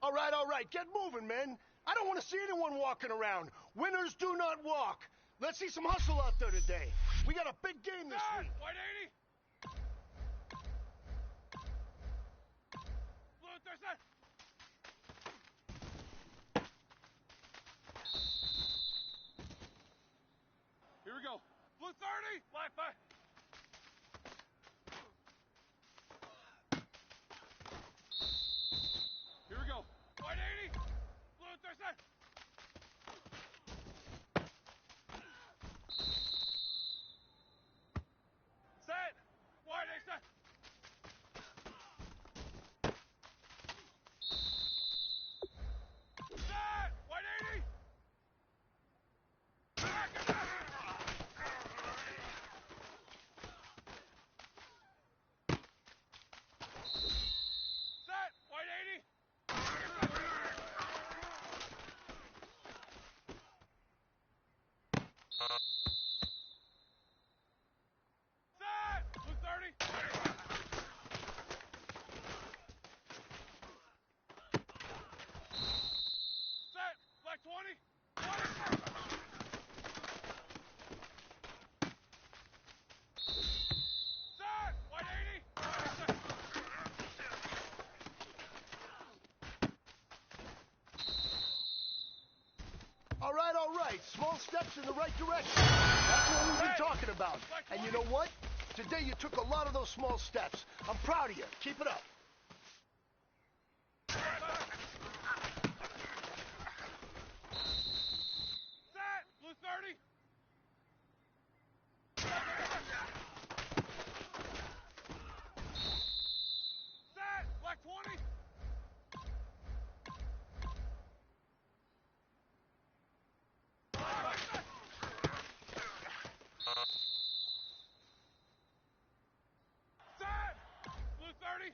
All right, get moving, men. I don't want to see anyone walking around. Winners do not walk. Let's see some hustle out there today. We got a big game this week. White 80! Blue 37! Here we go. Blue 30! Black 5. Here we go. White 80! Blue 37! Set! White 87! Set! White 80! Back and back! Set! White 80! Set! Blue 30! Set! Black 20! 20! Set! White 80! All right. Small steps in the right direction. That's what we've been talking about. And you know what? Today you took a lot of those small steps. I'm proud of you. Keep it up. Set! Blue 30! Set! Black 20! Set! Blue 30!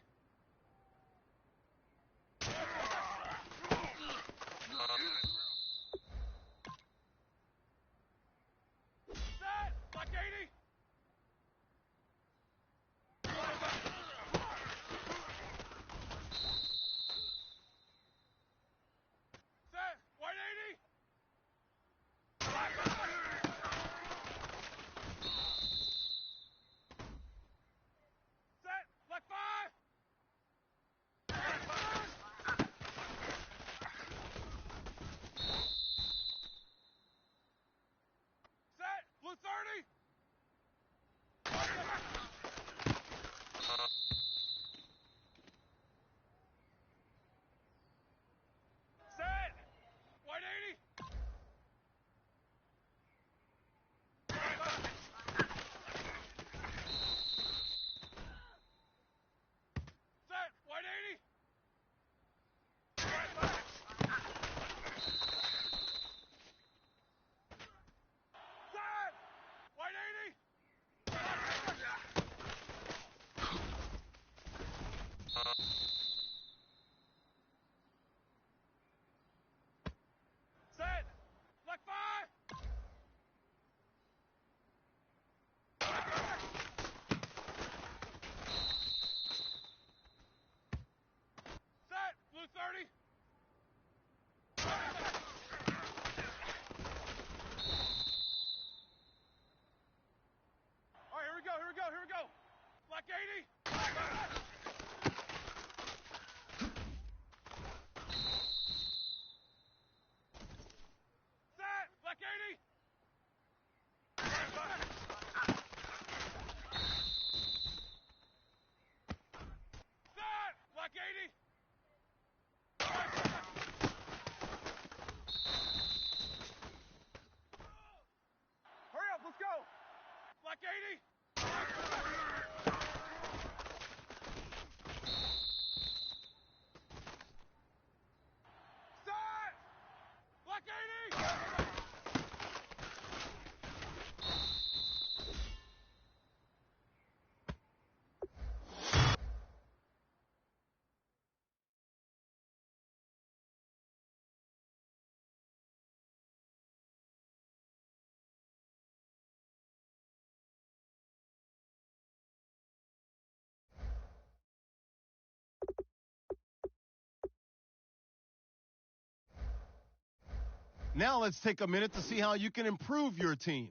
Now let's take a minute to see how you can improve your team.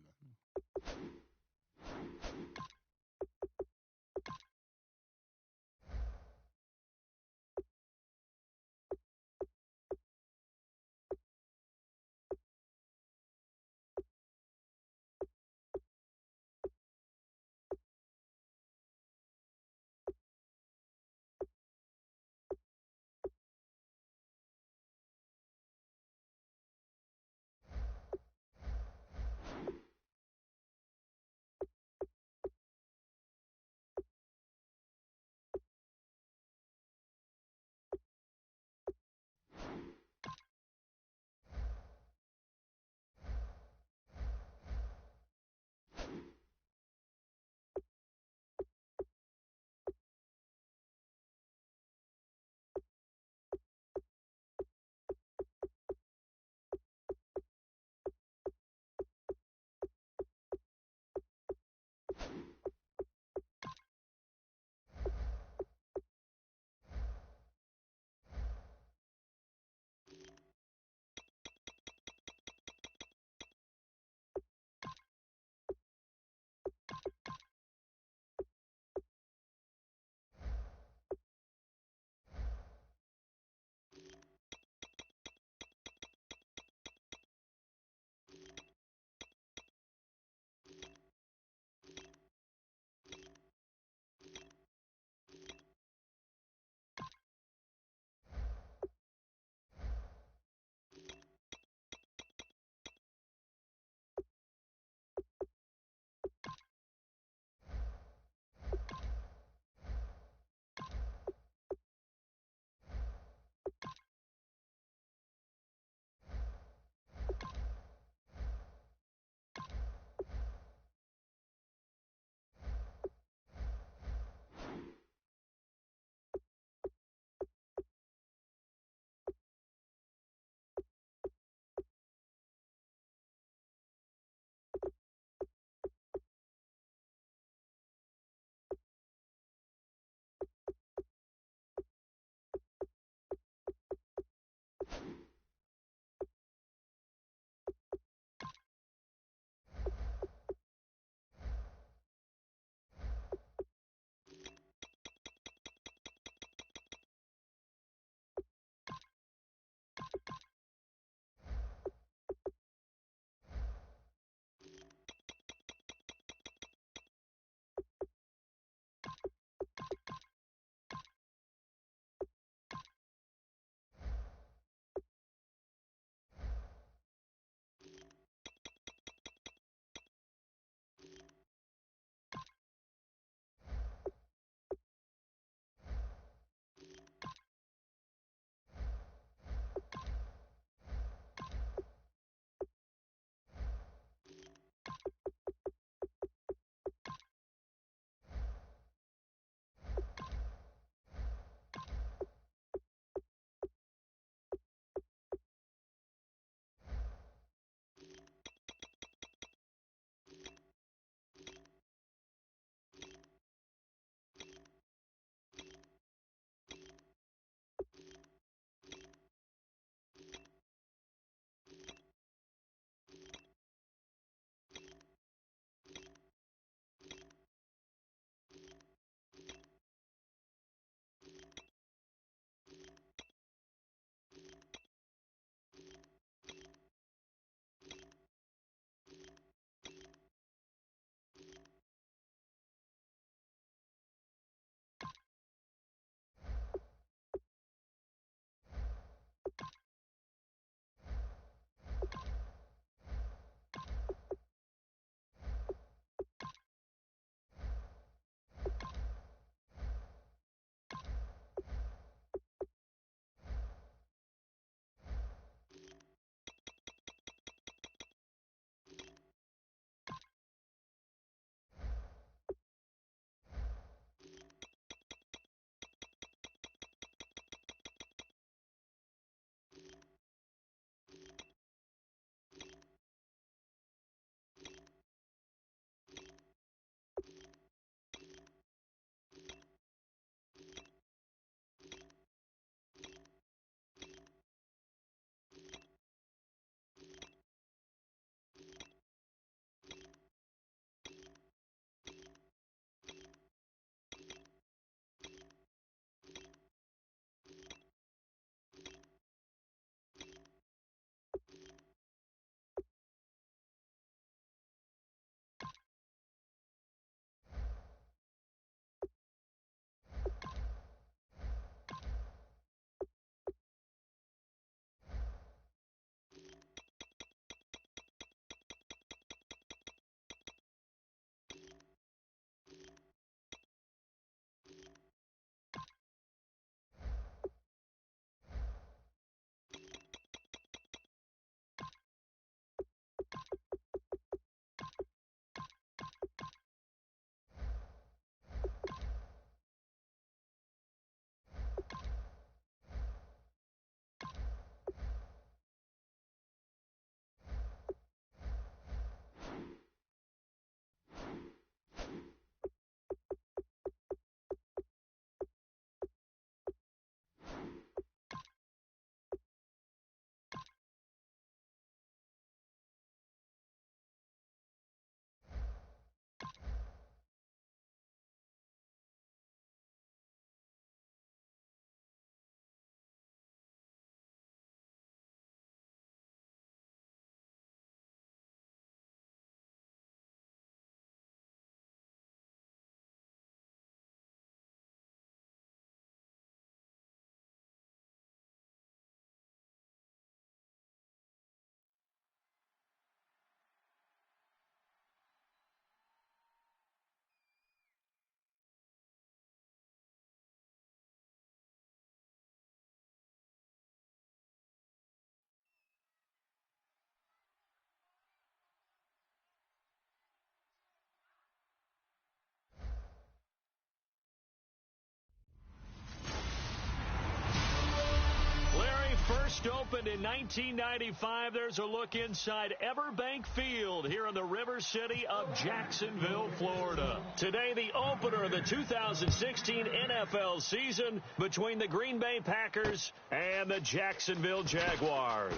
First opened in 1995. There's a look inside Everbank Field here in the River City of Jacksonville, Florida. Today, the opener of the 2016 NFL season between the Green Bay Packers and the Jacksonville Jaguars.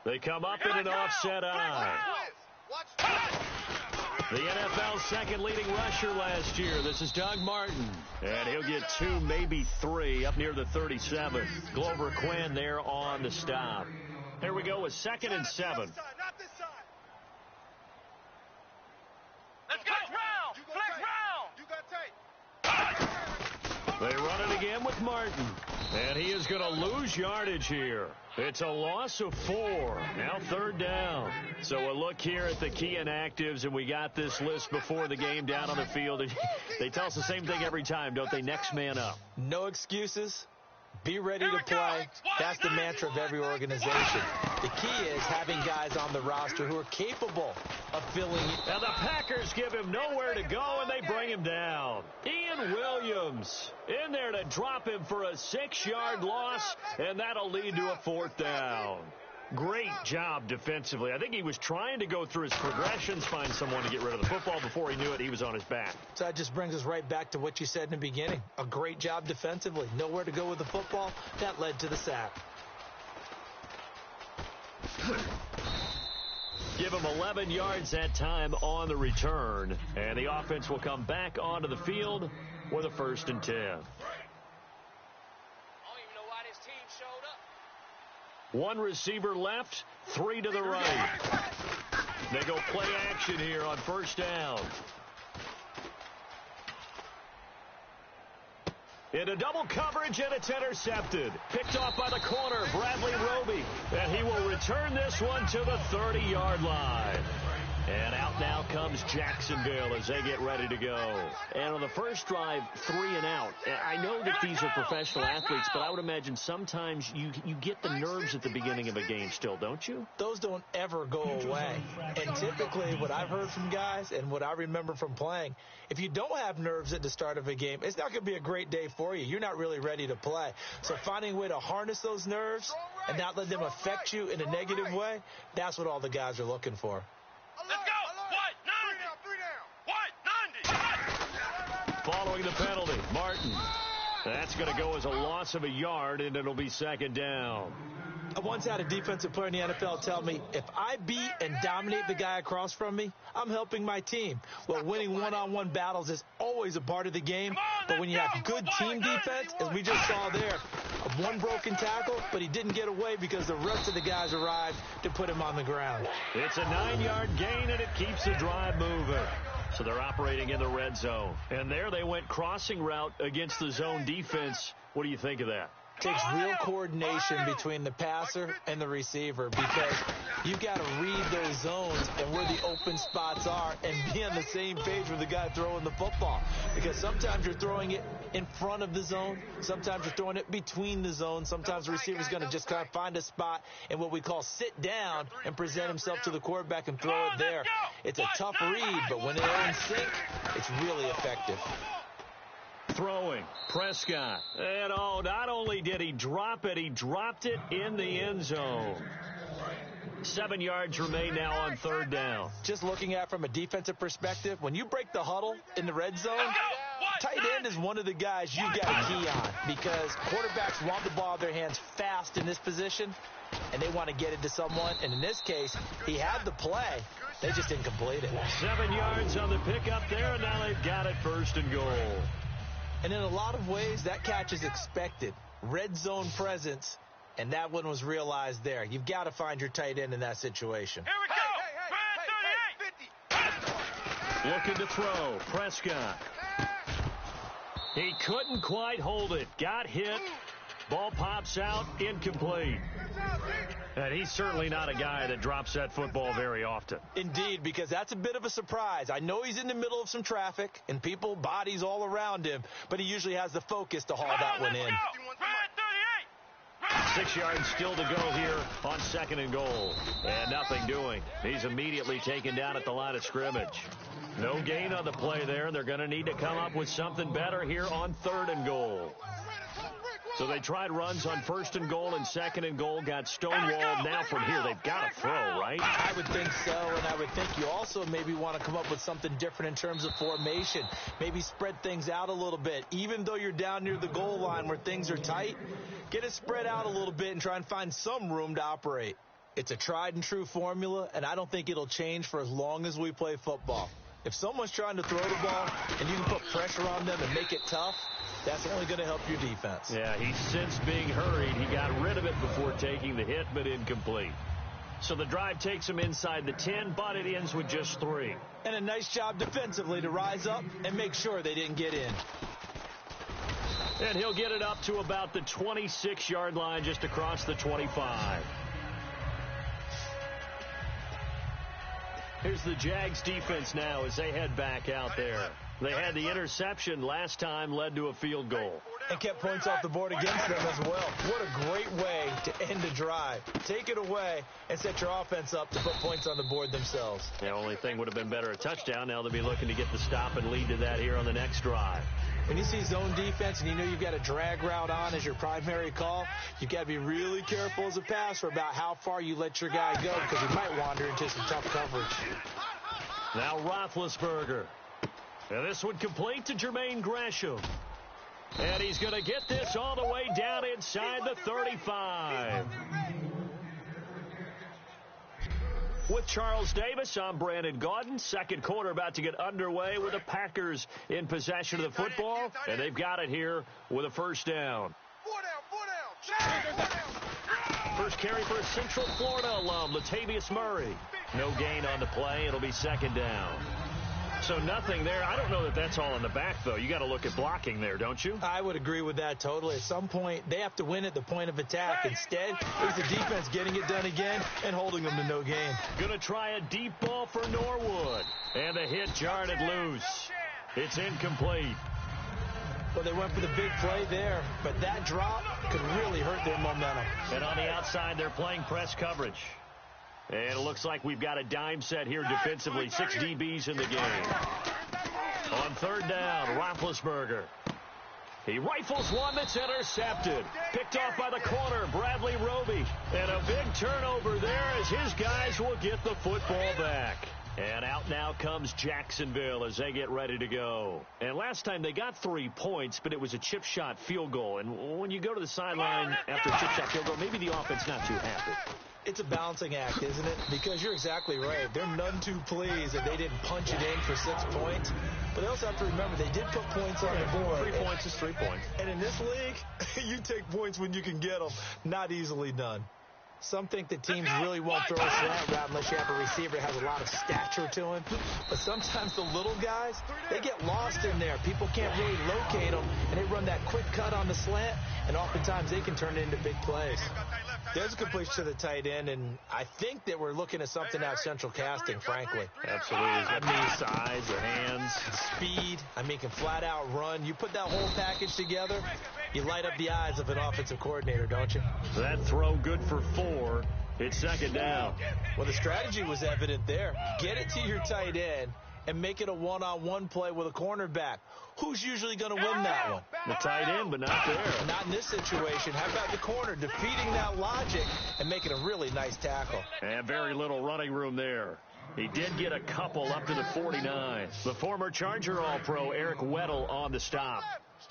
They come up in an offset eye. The NFL's second leading rusher last year. This is Doug Martin. And he'll get 2, maybe 3 up near the 37. Glover Quinn there on the stop. Here we go with 2nd and 7. Not this side. Let's go. Flex round. You got tight. They run it again with Martin. And he is going to lose yardage here. It's a loss of 4. Now 3rd down. So a look here at the key inactives, and we got this list before the game down on the field. They tell us the same thing every time, don't they? Next man up. No excuses. Be ready to play. That's the mantra of every organization. The key is having guys on the roster who are capable of filling it. And the Packers give him nowhere to go, and they bring him down. Ian Williams in there to drop him for a 6-yard loss, and that'll lead to a 4th down. Great job defensively. I think he was trying to go through his progressions, find someone to get rid of the football. Before he knew it, he was on his back. So that just brings us right back to what you said in the beginning. A great job defensively. Nowhere to go with the football. That led to the sack. Give him 11 yards that time on the return. And the offense will come back onto the field with a 1st and 10. One receiver left, 3 to the right. They go play action here on 1st down. Into double coverage, and it's intercepted. Picked off by the corner, Bradley Roby. And he will return this one to the 30-yard line. And out now comes Jacksonville as they get ready to go. And on the first drive, 3 and out. I know that these are professional athletes, but I would imagine sometimes you get the nerves at the beginning of a game still, don't you? Those don't ever go away. And typically what I've heard from guys and what I remember from playing, if you don't have nerves at the start of a game, it's not going to be a great day for you. You're not really ready to play. So finding a way to harness those nerves and not let them affect you in a negative way, that's what all the guys are looking for. Let's go. 90. Following the penalty, Martin. That's going to go as a loss of a yard, and it'll be 2nd down. I once had a defensive player in the NFL tell me, if I beat and dominate the guy across from me, I'm helping my team. Well, winning one-on-one battles is always a part of the game, but when you have good team defense, as we just saw there, one broken tackle, but he didn't get away because the rest of the guys arrived to put him on the ground. It's a 9-yard gain, and it keeps the drive moving. So they're operating in the red zone. And there they went crossing route against the zone defense. What do you think of that? Takes real coordination between the passer and the receiver because you've got to read those zones and where the open spots are and be on the same page with the guy throwing the football. Because sometimes you're throwing it in front of the zone. Sometimes you're throwing it between the zones. Sometimes the receiver's going to just kind of find a spot and what we call sit down and present himself to the quarterback and throw it there. It's a tough read, but when they're in sync, it's really effective. Throwing, Prescott. And not only did he drop it, he dropped it in the end zone. 7 yards remain now on 3rd down. Just looking at it from a defensive perspective, when you break the huddle in the red zone, tight end is one of the guys you got to key on because quarterbacks want the ball in their hands fast in this position, and they want to get it to someone. And in this case, he had the play. They just didn't complete it. 7 yards on the pickup there, and now they've got it 1st and goal. And in a lot of ways, that catch is expected. Red zone presence, and that one was realized there. You've got to find your tight end in that situation. Here we go. 50. Looking to throw. Prescott. He couldn't quite hold it. Got hit. Ball pops out. Incomplete. And he's certainly not a guy that drops that football very often. Indeed, because that's a bit of a surprise. I know he's in the middle of some traffic and bodies all around him, but he usually has the focus to haul that one in. 6 yards still to go here on 2nd and goal. And nothing doing. He's immediately taken down at the line of scrimmage. No gain on the play there. They're going to need to come up with something better here on 3rd and goal. So they tried runs on 1st and goal and 2nd and goal, got stonewalled. Now from here, they've got to throw, right? I would think so, and I would think you also maybe want to come up with something different in terms of formation. Maybe spread things out a little bit. Even though you're down near the goal line where things are tight, get it spread out a little bit and try and find some room to operate. It's a tried and true formula, and I don't think it'll change for as long as we play football. If someone's trying to throw the ball and you can put pressure on them and make it tough, that's only going to help your defense. Yeah, he's since being hurried. He got rid of it before taking the hit, but incomplete. So the drive takes him inside the 10, but it ends with just 3. And a nice job defensively to rise up and make sure they didn't get in. And he'll get it up to about the 26-yard line, just across the 25. Here's the Jags defense now as they head back out there. They had the interception last time, led to a field goal. And kept points off the board against them as well. What a great way to end a drive. Take it away and set your offense up to put points on the board themselves. The only thing would have been better a touchdown. Now they'll be looking to get the stop and lead to that here on the next drive. When you see zone defense and you know you've got a drag route on as your primary call, you've got to be really careful as a passer about how far you let your guy go because he might wander into some tough coverage. Now Roethlisberger. And this would complete to Jermaine Gresham. And he's going to get this all the way down inside the 35. With Charles Davis, I'm Brandon Gaudin. Second quarter about to get underway with the Packers in possession of the football. And they've got it here with a first down. First carry for a Central Florida alum, Latavius Murray. No gain on the play. It'll be 2nd down. So nothing there. I don't know that that's all in the back, though. You got to look at blocking there, don't you? I would agree with that totally. At some point, they have to win at the point of attack. Instead, it's the defense getting it done again and holding them to no gain. Going to try a deep ball for Norwood. And the hit jarred it loose. It's incomplete. Well, they went for the big play there, but that drop could really hurt their momentum. And on the outside, they're playing press coverage. And it looks like we've got a dime set here defensively. 6 DBs in the game. On 3rd down, Roethlisberger. He rifles one that's intercepted. Picked off by the corner, Bradley Roby. And a big turnover there as his guys will get the football back. And out now comes Jacksonville as they get ready to go. And last time they got 3 points, but it was a chip shot field goal. And when you go to the sideline after a chip shot field goal, maybe the offense not too happy. It's a balancing act, isn't it? Because you're exactly right. They're none too pleased that they didn't punch it in for 6 points. But they also have to remember they did put points on the board. 3 points is 3 points. And in this league, you take points when you can get them. Not easily done. Some think that teams really won't throw a slant route unless you have a receiver that has a lot of stature to him. But sometimes the little guys, they get lost in there. People can't really locate them, and they run that quick cut on the slant, and oftentimes they can turn it into big plays. There's a completion to the tight end, and I think that we're looking at something out of Central Casting, frankly. Absolutely. He's got the size, the hands. Speed. I mean, can flat out run. You put that whole package together, you light up the eyes of an offensive coordinator, don't you? That throw good for 4. It's 2nd down. Well, the strategy was evident there. Get it to your tight end and make it a one-on-one play with a cornerback. Who's usually going to win that one? The tight end, but not there. Not in this situation. How about the corner defeating that logic and making a really nice tackle? And very little running room there. He did get a couple up to the 49. The former Charger All-Pro Eric Weddle on the stop.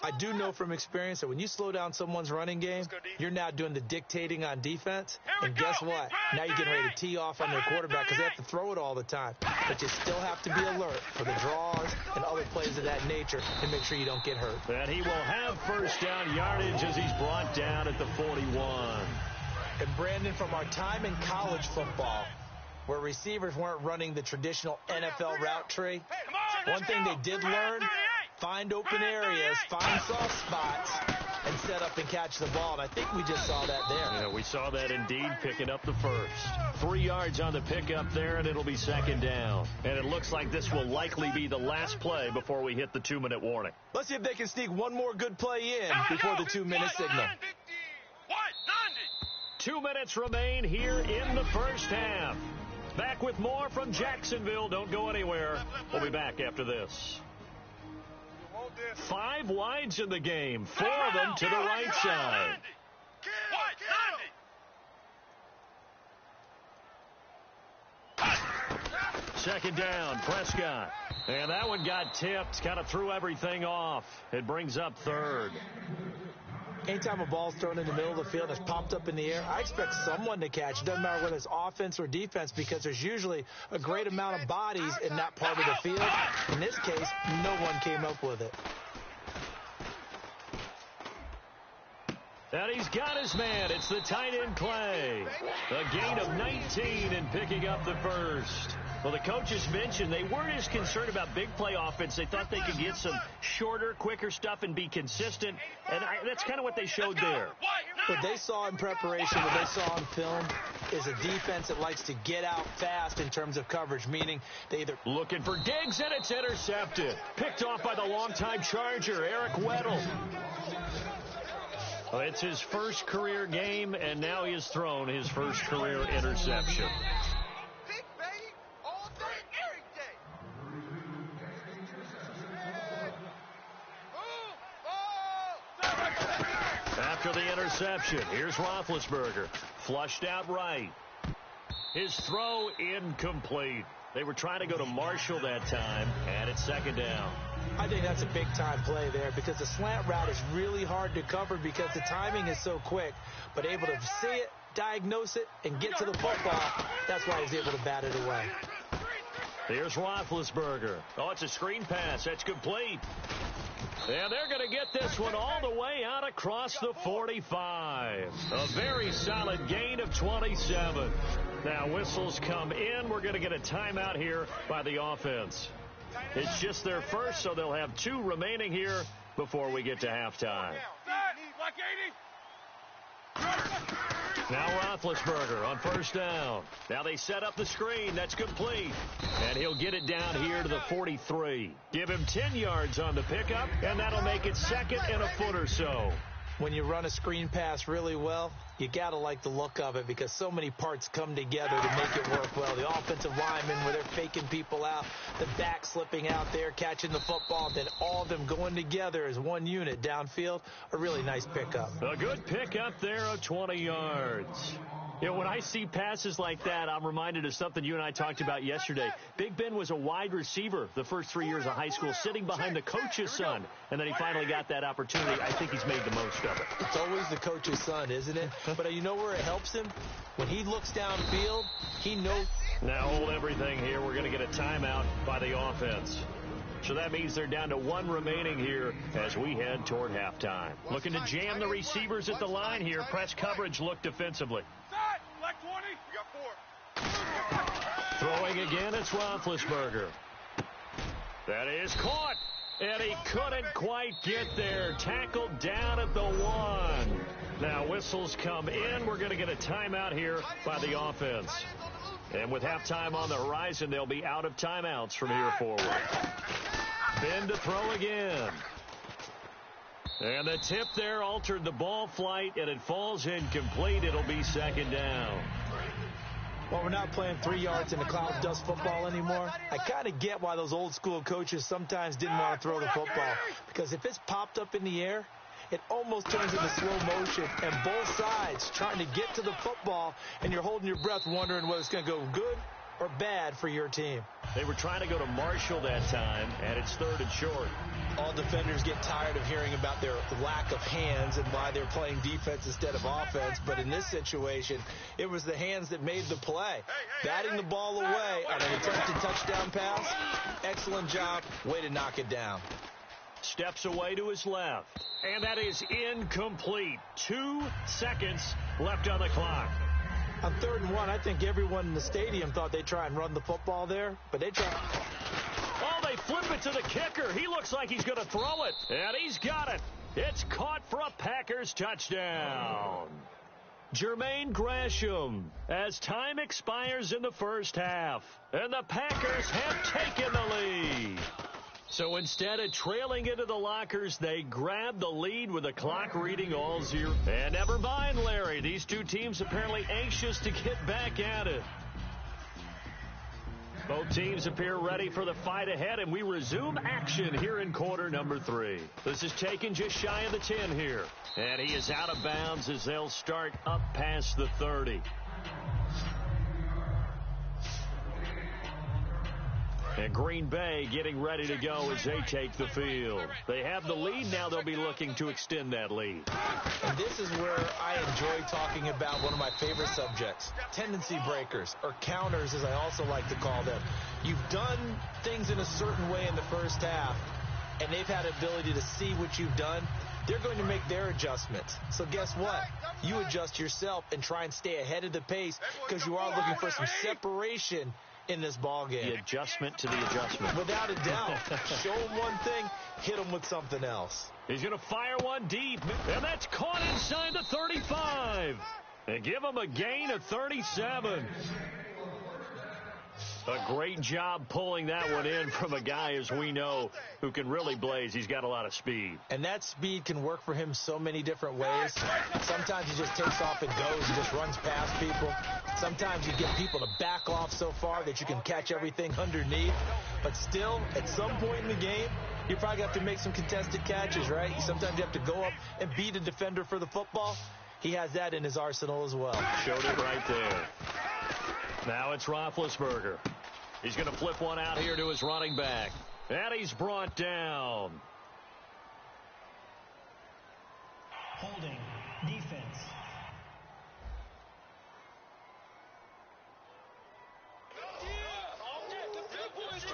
I do know from experience that when you slow down someone's running game, you're now doing the dictating on defense. And guess what? Now you're getting ready to tee off on their quarterback because they have to throw it all the time. But you still have to be alert for the draws and other plays of that nature and make sure you don't get hurt. And he will have first down yardage as he's brought down at the 41. And Brandon, from our time in college football, where receivers weren't running the traditional NFL route tree, one thing they did learn: find open areas, find soft spots, and set up and catch the ball. And I think we just saw that there. Yeah, we saw that indeed, picking up the first. 3 yards on the pickup there, and it'll be second down. And it looks like this will likely be the last play before we hit the 2-minute warning. Let's see if they can sneak one more good play in before the 2-minute signal. 2 minutes remain here in the first half. Back with more from Jacksonville. Don't go anywhere. We'll be back after this. 5 wides in the game. 4 of them to the right side. Second down, Prescott. And that one got tipped. Kind of threw everything off. It brings up third. Anytime a ball's thrown in the middle of the field and it's popped up in the air, I expect someone to catch. It doesn't matter whether it's offense or defense, because there's usually a great amount of bodies in that part of the field. In this case, no one came up with it. And he's got his man. It's the tight end Clay. A gain of 19 and picking up the first. Well, the coaches mentioned they weren't as concerned about big play offense. They thought they could get some shorter, quicker stuff and be consistent. And that's kind of what they showed there. What they saw in preparation, what they saw on film, is a defense that likes to get out fast in terms of coverage, meaning they either... Looking for Diggs, and it's intercepted. Picked off by the longtime Charger, Eric Weddle. Well, it's his first career game, and now he has thrown his first career interception. After the interception, here's Roethlisberger. Flushed out right. His throw incomplete. They were trying to go to Marshall that time, and it's second down. I think that's a big-time play there, because the slant route is really hard to cover because the timing is so quick. But able to see it, diagnose it, and get to the football, that's why he's able to bat it away. Here's Roethlisberger. Oh, it's a screen pass. That's complete. And they're going to get this one all the way out across the 45. A very solid gain of 27. Now whistles come in. We're going to get a timeout here by the offense. It's just their first, so they'll have 2 remaining here before we get to halftime. Now Roethlisberger on first down. Now they set up the screen. That's complete. And he'll get it down here to the 43. Give him 10 yards on the pickup, and that'll make it second and a foot or so. When you run a screen pass really well, you got to like the look of it, because so many parts come together to make it work well. The offensive linemen, where they're faking people out, the back slipping out there, catching the football, then all of them going together as one unit downfield. A really nice pickup. A good pickup there of 20 yards. You know, when I see passes like that, I'm reminded of something you and I talked about yesterday. Big Ben was a wide receiver the first 3 years of high school, sitting behind the coach's son, and then he finally got that opportunity. I think he's made the most of it. It's always the coach's son, isn't it? But you know where it helps him? When he looks downfield, he knows. Now hold everything here. We're going to get a timeout by the offense. So that means they're down to 1 remaining here as we head toward halftime. Looking to jam the receivers at the line here. Press coverage look defensively. Throwing again, it's Roethlisberger. That is caught, and he couldn't quite get there. Tackled down at the 1. Now whistles come in. We're going to get a timeout here by the offense. And with halftime on the horizon, they'll be out of timeouts from here forward. Ben to throw again. And the tip there altered the ball flight, and it falls incomplete. It'll be second down. Well, we're not playing 3 yards in the cloud of dust football anymore. I kind of get why those old school coaches sometimes didn't want to throw the football, because if it's popped up in the air, it almost turns into slow motion, and both sides trying to get to the football, and you're holding your breath wondering whether it's going to go good or bad for your team. They were trying to go to Marshall that time, and it's 3rd and short. All defenders get tired of hearing about their lack of hands and why they're playing defense instead of offense. But in this situation, it was the hands that made the play. Batting the ball away on an attempted touchdown pass. Excellent job. Way to knock it down. Steps away to his left. And that is incomplete. 2 seconds left on the clock. On 3rd and 1, I think everyone in the stadium thought they'd try and run the football there, but they tried. Oh, they flip it to the kicker. He looks like he's going to throw it, and he's got it. It's caught for a Packers touchdown. Jermaine Gresham, as time expires in the first half, and the Packers have taken the lead. So instead of trailing into the lockers, they grab the lead with the clock reading all 0. And never mind, Larry, these two teams apparently anxious to get back at it. Both teams appear ready for the fight ahead, and we resume action here in quarter number 3. This is taken just shy of the 10 here. And he is out of bounds as they'll start up past the 30. And Green Bay getting ready to go as they take the field. They have the lead. Now they'll be looking to extend that lead. And this is where I enjoy talking about one of my favorite subjects, tendency breakers, or counters as I also like to call them. You've done things in a certain way in the first half, and they've had ability to see what you've done. They're going to make their adjustments. So guess what? You adjust yourself and try and stay ahead of the pace because you are looking for some separation in this ball game. The adjustment to the adjustment. Without a doubt. Show him one thing, hit him with something else. He's going to fire one deep, and that's caught inside the 35. And give him a gain of 37. A great job pulling that one in from a guy, as we know, who can really blaze. He's got a lot of speed. And that speed can work for him so many different ways. Sometimes he just takes off and goes and just runs past people. Sometimes you get people to back off so far that you can catch everything underneath. But still, at some point in the game, you probably have to make some contested catches, right? Sometimes you have to go up and beat a defender for the football. He has that in his arsenal as well. Showed it right there. Now it's Roethlisberger. He's going to flip one out here to his running back. And he's brought down. Holding. Defense.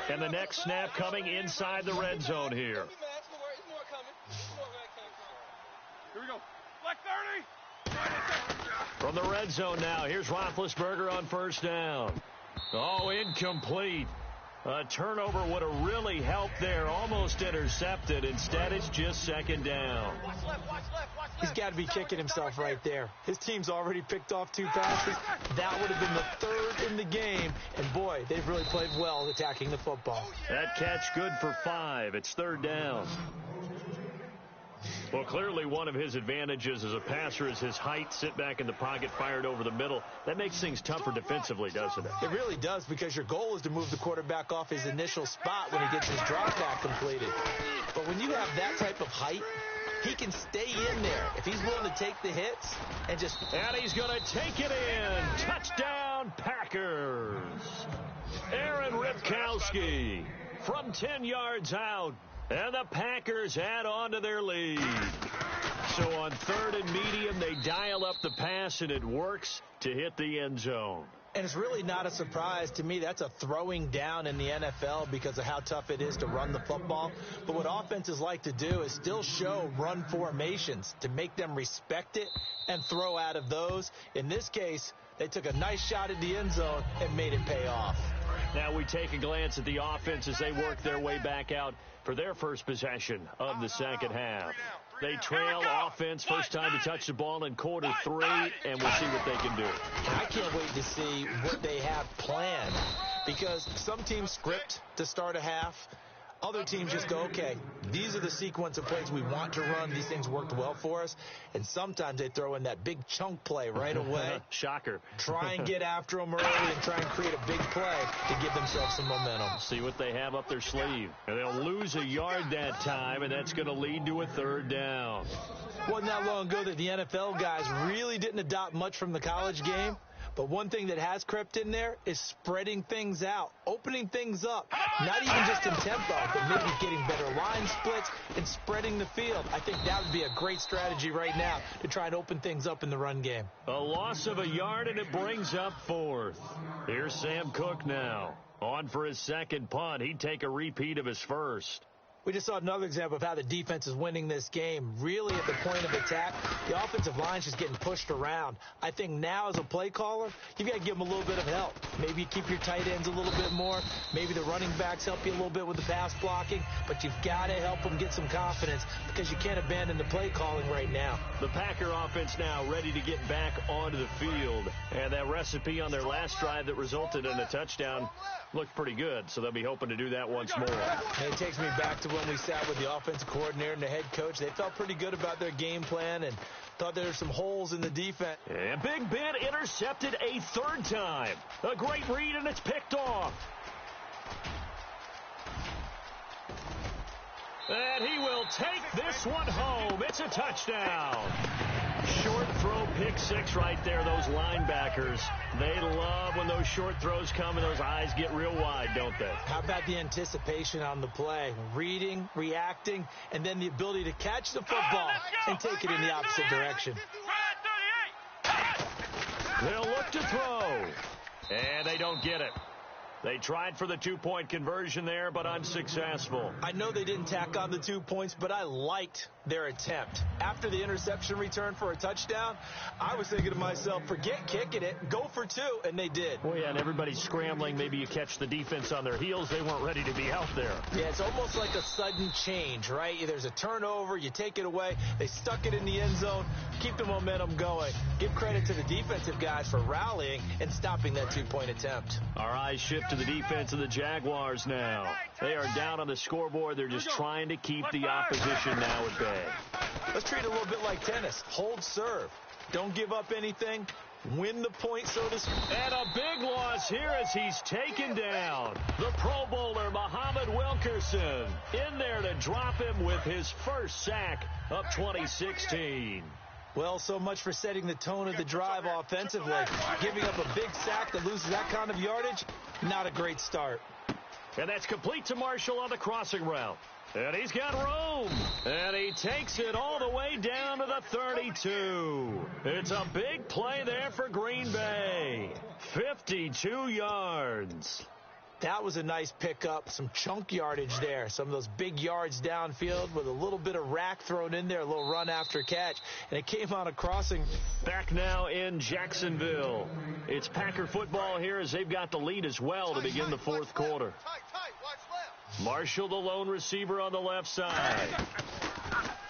And the next snap coming inside the red zone here. Here we go. Black 30. From the red zone now, here's Roethlisberger on first down. Oh, incomplete. A turnover would have really helped there. Almost intercepted. Instead, it's just second down. Watch left, watch left, watch left. He's got to be kicking himself right there. His team's already picked off 2 passes. That would have been the 3rd in the game. And, boy, they've really played well attacking the football. That catch good for 5. It's 3rd down. Well, clearly one of his advantages as a passer is his height. Sit back in the pocket, fired over the middle. That makes things tougher defensively, doesn't it? It really does, because your goal is to move the quarterback off his initial spot when he gets his drop back completed. But when you have that type of height, he can stay in there if he's willing to take the hits and just... And he's going to take it in. Touchdown, Packers. Aaron Ripkowski from 10 yards out. And the Packers add on to their lead. So on 3rd and medium, they dial up the pass, and it works to hit the end zone. And it's really not a surprise to me. That's a throwing down in the NFL because of how tough it is to run the football. But what offenses like to do is still show run formations to make them respect it and throw out of those. In this case, they took a nice shot at the end zone and made it pay off. Now we take a glance at the offense as they work their way back out for their first possession of the second half. They trail offense, first time to touch the ball in quarter 3, and we'll see what they can do. I can't wait to see what they have planned, because some teams script to start a half. Other teams just go, okay, these are the sequence of plays we want to run. These things worked well for us. And sometimes they throw in that big chunk play right away. Shocker. Try and get after them early and try and create a big play to give themselves some momentum. See what they have up their sleeve. And they'll lose a yard that time, and that's going to lead to a 3rd down. Wasn't that long ago that the NFL guys really didn't adopt much from the college game. But one thing that has crept in there is spreading things out, opening things up, not even just in tempo, but maybe getting better line splits and spreading the field. I think that would be a great strategy right now to try and open things up in the run game. A loss of a yard, and it brings up 4th. Here's Sam Cook now. On for his second punt. He'd take a repeat of his first. We just saw another example of how the defense is winning this game. Really at the point of attack, the offensive line's just getting pushed around. I think now as a play caller, you've got to give them a little bit of help. Maybe you keep your tight ends a little bit more. Maybe the running backs help you a little bit with the pass blocking. But you've got to help them get some confidence because you can't abandon the play calling right now. The Packer offense now ready to get back onto the field. And that recipe on their last drive that resulted in a touchdown looked pretty good. So they'll be hoping to do that once more. And it takes me back to when we sat with the offensive coordinator and the head coach. They felt pretty good about their game plan and thought there were some holes in the defense. And Big Ben intercepted a third time. A great read, and it's picked off. And he will take this one home. It's a touchdown. Short throw, pick six right there. Those linebackers, they love when those short throws come and those eyes get real wide, don't they? How about the anticipation on the play? Reading, reacting, and then the ability to catch the football and take it in the opposite direction. They'll look to throw. And they don't get it. They tried for the two-point conversion there, but unsuccessful. I know they didn't tack on the 2 points, but I liked their attempt. After the interception return for a touchdown, I was thinking to myself, forget kicking it, go for two, and they did. Well, yeah, and everybody's scrambling. Maybe you catch the defense on their heels. They weren't ready to be out there. Yeah, it's almost like a sudden change, right? There's a turnover, you take it away, they stuck it in the end zone, keep the momentum going. Give credit to the defensive guys for rallying and stopping that two-point attempt. Our eyes shift to the defense of the Jaguars now. They are down on the scoreboard. They're just trying to keep the opposition now at bay. Let's treat it a little bit like tennis. Hold serve. Don't give up anything. Win the point, so to speak. And a big loss here as he's taken down. The Pro Bowler, Muhammad Wilkerson, in there to drop him with his first sack of 2016. Well, so much for setting the tone of the drive offensively. Giving up a big sack that loses that kind of yardage, not a great start. And that's complete to Marshall on the crossing route. And he's got room. And he takes it all the way down to the 32. It's a big play there for Green Bay. 52 yards. That was a nice pickup, some chunk yardage there. Some of those big yards downfield with a little bit of rack thrown in there, a little run after catch. And it came on a crossing. Back now in Jacksonville. It's Packer football here as they've got the lead as well to begin the fourth quarter. Marshall, the lone receiver on the left side.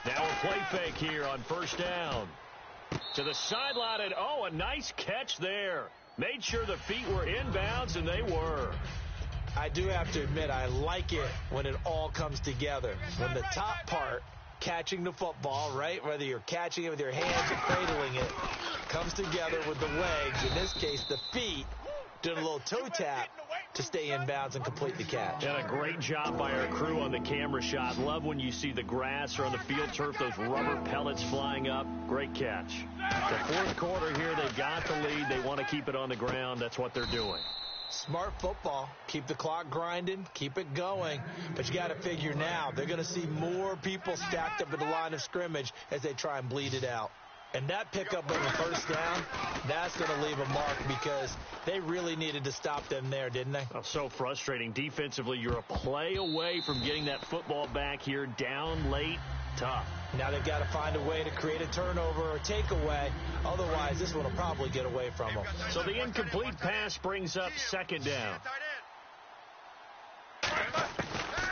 Now a play fake here on first down. To the sideline, and oh, a nice catch there. Made sure the feet were inbounds, and they were. I do have to admit, I like it when it all comes together. When the top part, catching the football, right, whether you're catching it with your hands or cradling it, comes together with the legs, in this case the feet, doing a little toe tap to stay in bounds and complete the catch. And a great job by our crew on the camera shot. Love when you see the grass or on the field turf, those rubber pellets flying up. Great catch. The fourth quarter here, they've got the lead. They want to keep it on the ground. That's what they're doing. Smart football. Keep the clock grinding. Keep it going. But you got to figure now, they're going to see more people stacked up at the line of scrimmage as they try and bleed it out. And that pickup on the first down, that's going to leave a mark because they really needed to stop them there, didn't they? Oh, so frustrating. Defensively, you're a play away from getting that football back here. Down late, tough. Now they've got to find a way to create a turnover or takeaway. Otherwise, this one will probably get away from them. So the incomplete pass brings up second down.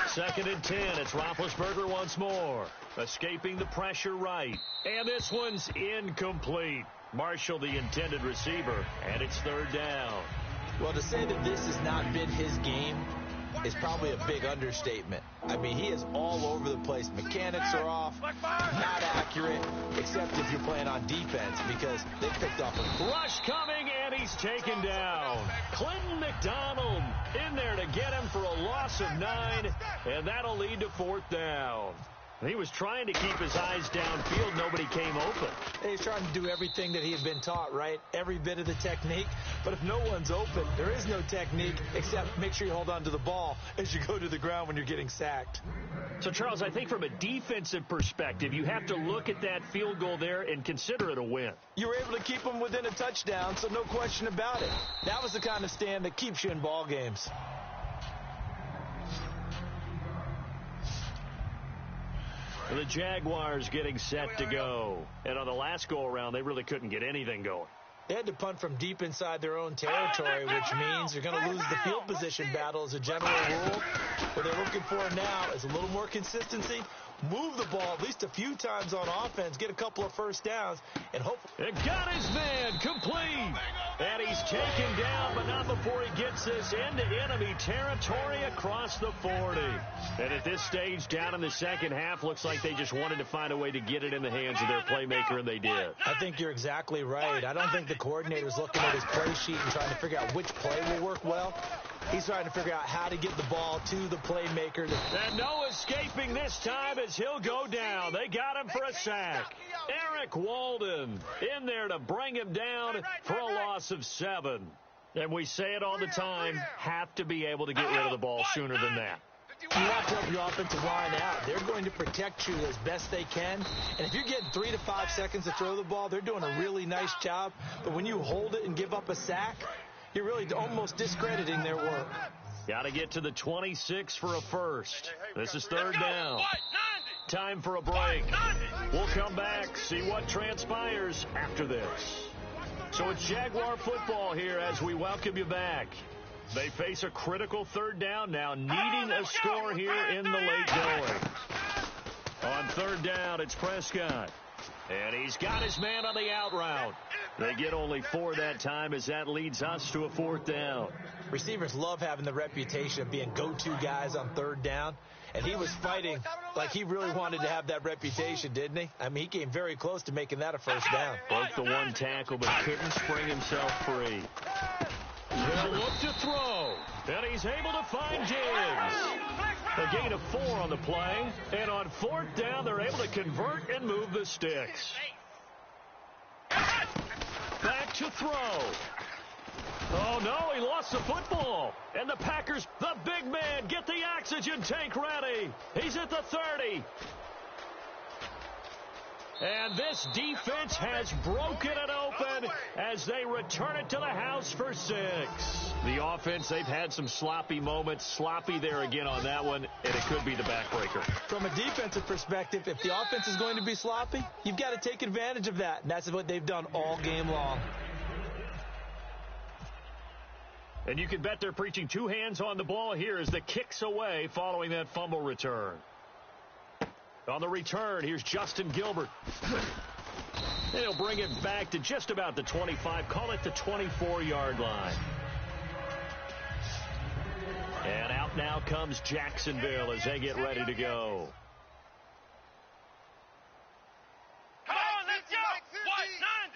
Second and 10. It's Roethlisberger once more. Escaping the pressure right. And this one's incomplete. Marshall, the intended receiver, and it's third down. Well, to say that this has not been his game is probably a big understatement. I mean, he is all over the place. Mechanics are off, not accurate, except if you're playing on defense because they picked off a rush coming, and he's taken down. Clinton McDonald in there to get him for a loss of 9, and that'll lead to fourth down. He was trying to keep his eyes downfield. Nobody came open. He's trying to do everything that he had been taught, right? Every bit of the technique. But if no one's open, there is no technique except make sure you hold on to the ball as you go to the ground when you're getting sacked. So, Charles, I think from a defensive perspective, you have to look at that field goal there and consider it a win. You were able to keep them within a touchdown, so no question about it. That was the kind of stand that keeps you in ball games. The Jaguars getting set to go. And on the last go-around, they really couldn't get anything going. They had to punt from deep inside their own territory, which means they're going to lose the field position battle as a general rule. What they're looking for now is a little more consistency, move the ball at least a few times on offense, get a couple of first downs, and hopefully... It got his man complete. And he's taken down, but not before he gets this into enemy territory across the 40. And at this stage, down in the second half, looks like they just wanted to find a way to get it in the hands of their playmaker, and they did. I think you're exactly right. I don't think the coordinator's looking at his play sheet and trying to figure out which play will work well. He's trying to figure out how to get the ball to the playmaker. And no escaping this time as he'll go down. They got him for a sack. Eric Walden in there to bring him down for a loss of 7. And we say it all the time, have to be able to get rid of the ball sooner than that. You have to help your offensive line out. They're going to protect you as best they can. And if you're getting 3 to 5 seconds to throw the ball, they're doing a really nice job. But when you hold it and give up a sack, you're really almost discrediting their work. Got to get to the 26 for a first. This is third down. Time for a break. We'll come back, see what transpires after this. So it's Jaguar football here as we welcome you back. They face a critical third down now, needing a score here in the late going. On third down, it's Prescott. And he's got his man on the out route. They get only 4 that time as that leads us to a 4th down. Receivers love having the reputation of being go-to guys on third down. And he was fighting like he really wanted to have that reputation, didn't he? I mean, he came very close to making that a first down. Broke the one tackle, but couldn't spring himself free. He'll look to throw, and he's able to find Diggs. A gain of 4 on the play, and on 4th down, they're able to convert and move the sticks. Back to throw. Oh, no, he lost the football. And the Packers, the big man, get the oxygen tank ready. He's at the 30. And this defense has broken it open as they return it to the house for 6. The offense, they've had some sloppy moments. Sloppy there again on that one, and it could be the backbreaker. From a defensive perspective, if the offense is going to be sloppy, you've got to take advantage of that. And that's what they've done all game long. And you can bet they're preaching 2 hands on the ball here as the kick's away following that fumble return. On the return, here's Justin Gilbert. And he'll bring it back to just about the 25, call it the 24-yard line. And out now comes Jacksonville as they get ready to go. Come on, let's go! What? 90!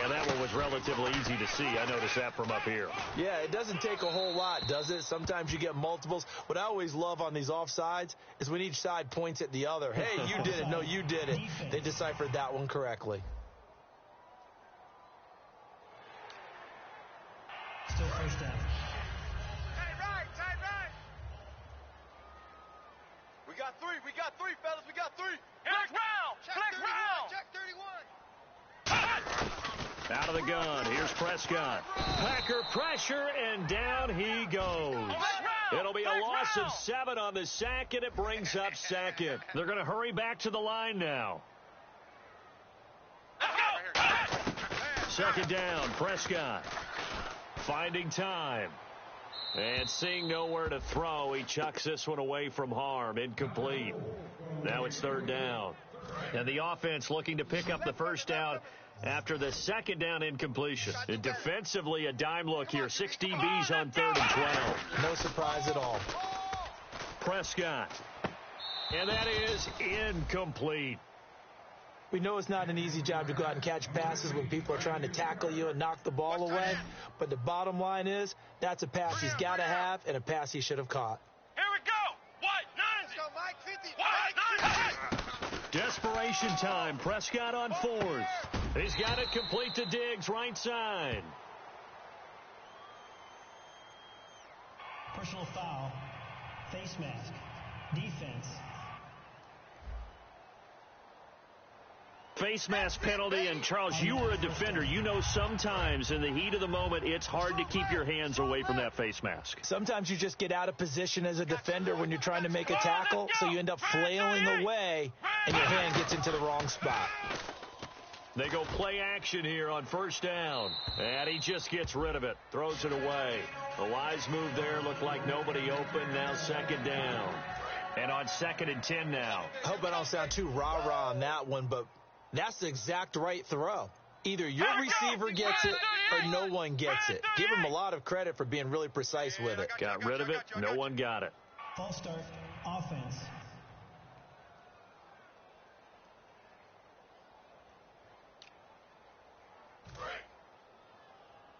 And that one was relatively easy to see. I noticed that from up here. Yeah, it doesn't take a whole lot, does it? Sometimes you get multiples. What I always love on these offsides is when each side points at the other. Hey, you did it. No, you did it. They deciphered that one correctly. Still first down. Tight right! We got 3, fellas, we got 3. Flex round! Flex round! Check 31. Out of the gun, here's Prescott. Packer pressure, and down he goes. It'll be a loss of 7 on the sack, and it brings up 2nd. They're going to hurry back to the line now. 2nd down, Prescott. Finding time. And seeing nowhere to throw, he chucks this one away from harm. Incomplete. Now it's 3rd down. And the offense looking to pick up the first down after the 2nd down incompletion. And defensively, a dime look here. 6 DBs on 3rd and 12. No surprise at all. Prescott. And that is incomplete. We know it's not an easy job to go out and catch passes when people are trying to tackle you and knock the ball away. But the bottom line is, that's a pass he's got to have and a pass he should have caught. Here we go! What? 90! Desperation time. Prescott on 4th. He's got it complete to Diggs, right side. Personal foul. Face mask. Defense. Face mask penalty, and Charles, you were a defender. You know sometimes in the heat of the moment, it's hard to keep your hands away from that face mask. Sometimes you just get out of position as a defender when you're trying to make a tackle, so you end up flailing away, and your hand gets into the wrong spot. They go play action here on first down, and he just gets rid of it, throws it away. The wise move there, looked like nobody open, now second down. And on 2nd and 10 now. I hope I don't sound too rah-rah on that one, but that's the exact right throw. Either your receiver gets it or no one gets it. Give him a lot of credit for being really precise with it. Got rid of it. No one got it. False start. Offense.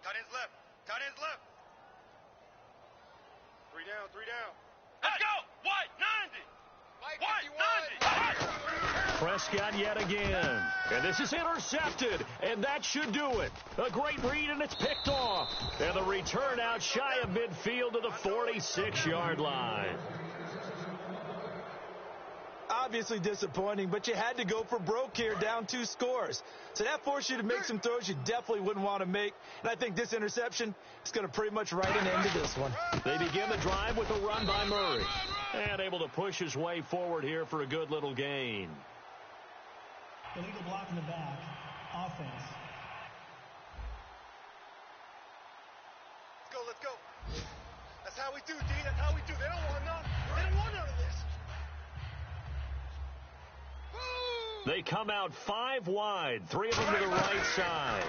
Tight end's left. Tight end's left. 3 down, 3 down. Let's go! White, 90! White, 90! Prescott yet again. And this is intercepted. And that should do it. A great read, and it's picked off. And the return out shy of midfield to the 46-yard line. Obviously disappointing, but you had to go for broke here, down 2 scores. So that forced you to make some throws you definitely wouldn't want to make. And I think this interception is going to pretty much write an end to this one. They begin the drive with a run by Murray. And able to push his way forward here for a good little gain. Illegal block in the back. Offense. Let's go. That's how we do, D. That's how we do. They don't want none. They don't want none of this. They come out 5 wide, 3 of them to the right side.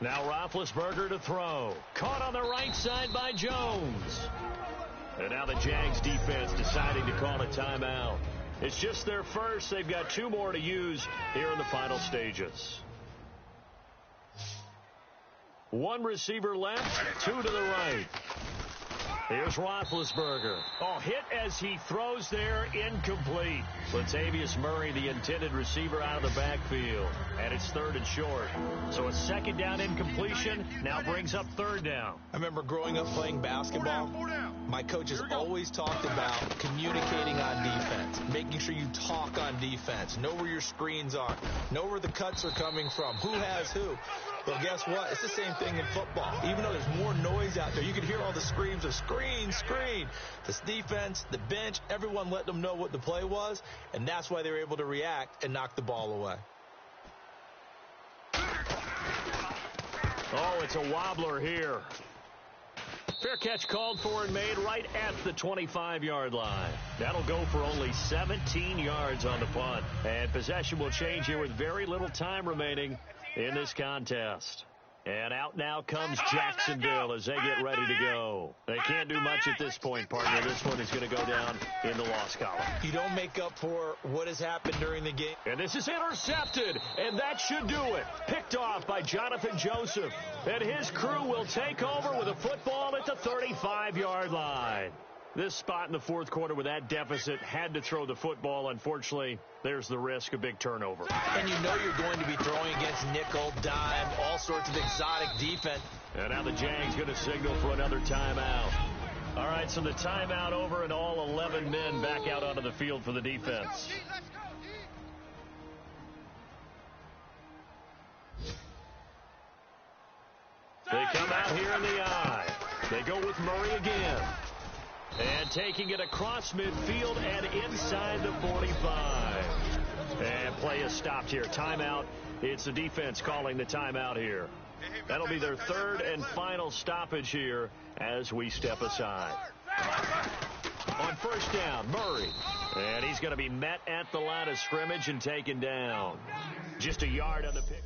Now Roethlisberger to throw. Caught on the right side by Jones. And now the Jags defense deciding to call a timeout. It's just their first. They've got 2 more to use here in the final stages. 1 receiver left, 2 to the right. Here's Roethlisberger. Oh, hit as he throws there, incomplete. Latavius Murray, the intended receiver, out of the backfield. And it's 3rd and short. So a 2nd down incompletion now brings up 3rd down. I remember growing up playing basketball. My coaches always talked about communicating on defense, making sure you talk on defense, know where your screens are, know where the cuts are coming from, who has who. Well, guess what? It's the same thing in football. Even though there's more noise out there, you can hear all the screams of screen, screen. This defense, the bench, everyone let them know what the play was, and that's why they were able to react and knock the ball away. Oh, it's a wobbler here. Fair catch called for and made right at the 25-yard line. That'll go for only 17 yards on the punt. And possession will change here with very little time remaining in this contest. And out now comes Jacksonville as they get ready to go. They can't do much at this point, partner. This one is going to go down in the loss column. You don't make up for what has happened during the game. And this is intercepted, and that should do it. Picked off by Jonathan Joseph. And his crew will take over with a football at the 35-yard line. This spot in the 4th quarter with that deficit had to throw the football. Unfortunately, there's the risk of big turnover. And you know you're going to be throwing against nickel, dime, all sorts of exotic defense. And now the Jags going to signal for another timeout. All right, so the timeout over and all 11 men back out onto the field for the defense. They come out here in the eye. They go with Murray again. And taking it across midfield and inside the 45. And play is stopped here. Timeout. It's the defense calling the timeout here. That'll be their 3rd and final stoppage here as we step aside. On first down, Murray. And he's going to be met at the line of scrimmage and taken down. Just a yard on the pick.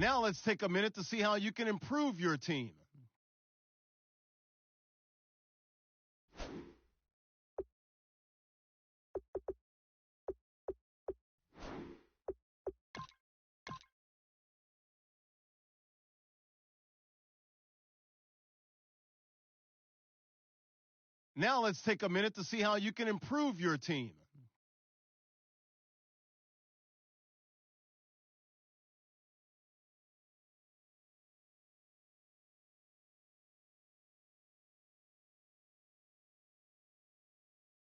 Now let's take a minute to see how you can improve your team. Now let's take a minute to see how you can improve your team.